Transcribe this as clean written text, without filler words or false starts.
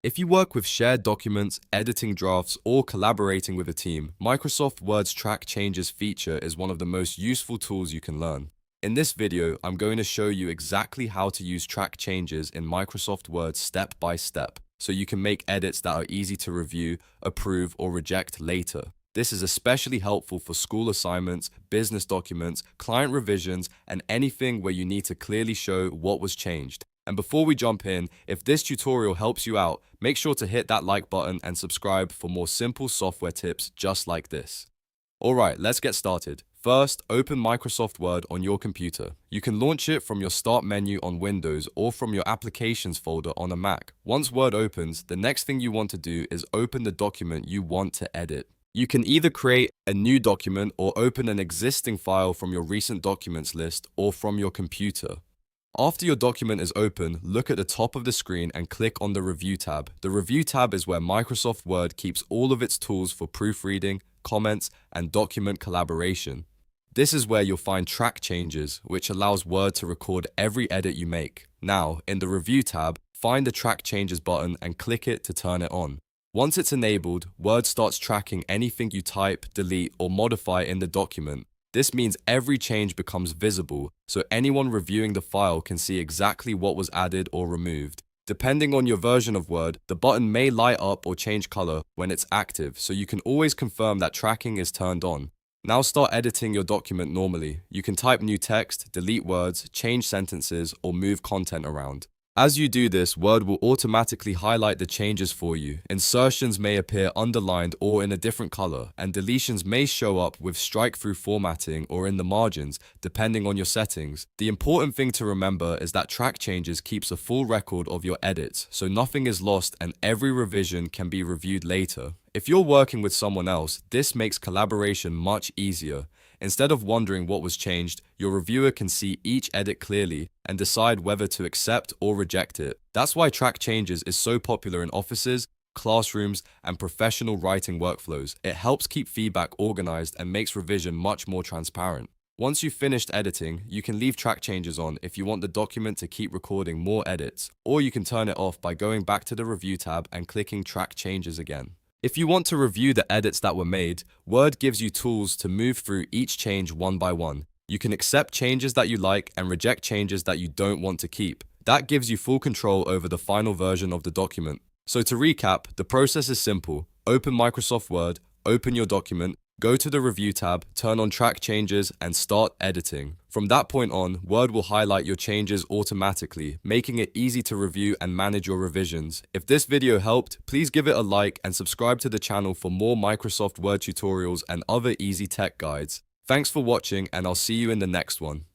If you work with shared documents, editing drafts, or collaborating with a team, Microsoft Word's Track Changes feature is one of the most useful tools you can learn. In this video, I'm going to show you exactly how to use track changes in Microsoft Word step by step, so you can make edits that are easy to review, approve, or reject later. This is especially helpful for school assignments, business documents, client revisions, and anything where you need to clearly show what was changed. And before we jump in, if this tutorial helps you out, make sure to hit that like button and subscribe for more simple software tips just like this. Alright, let's get started. First, open Microsoft Word on your computer. You can launch it from your Start menu on Windows or from your Applications folder on a Mac. Once Word opens, the next thing you want to do is open the document you want to edit. You can either create a new document or open an existing file from your recent documents list or from your computer. After your document is open, look at the top of the screen and click on the Review tab. The Review tab is where Microsoft Word keeps all of its tools for proofreading, comments, and document collaboration. This is where you'll find Track Changes, which allows Word to record every edit you make. Now, in the Review tab, find the Track Changes button and click it to turn it on. Once it's enabled, Word starts tracking anything you type, delete, or modify in the document. This means every change becomes visible, so anyone reviewing the file can see exactly what was added or removed. Depending on your version of Word, the button may light up or change color when it's active, so you can always confirm that tracking is turned on. Now start editing your document normally. You can type new text, delete words, change sentences, or move content around. As you do this, Word will automatically highlight the changes for you. Insertions may appear underlined or in a different color, and deletions may show up with strike-through formatting or in the margins, depending on your settings. The important thing to remember is that Track Changes keeps a full record of your edits, so nothing is lost and every revision can be reviewed later. If you're working with someone else, this makes collaboration much easier. Instead of wondering what was changed, your reviewer can see each edit clearly and decide whether to accept or reject it. That's why Track Changes is so popular in offices, classrooms, and professional writing workflows. It helps keep feedback organized and makes revision much more transparent. Once you've finished editing, you can leave Track Changes on if you want the document to keep recording more edits, or you can turn it off by going back to the Review tab and clicking Track Changes again. If you want to review the edits that were made, Word gives you tools to move through each change one by one. You can accept changes that you like and reject changes that you don't want to keep. That gives you full control over the final version of the document. So to recap, the process is simple. Open Microsoft Word, open your document, go to the Review tab, turn on Track Changes, and start editing. From that point on, Word will highlight your changes automatically, making it easy to review and manage your revisions. If this video helped, please give it a like and subscribe to the channel for more Microsoft Word tutorials and other easy tech guides. Thanks for watching, and I'll see you in the next one.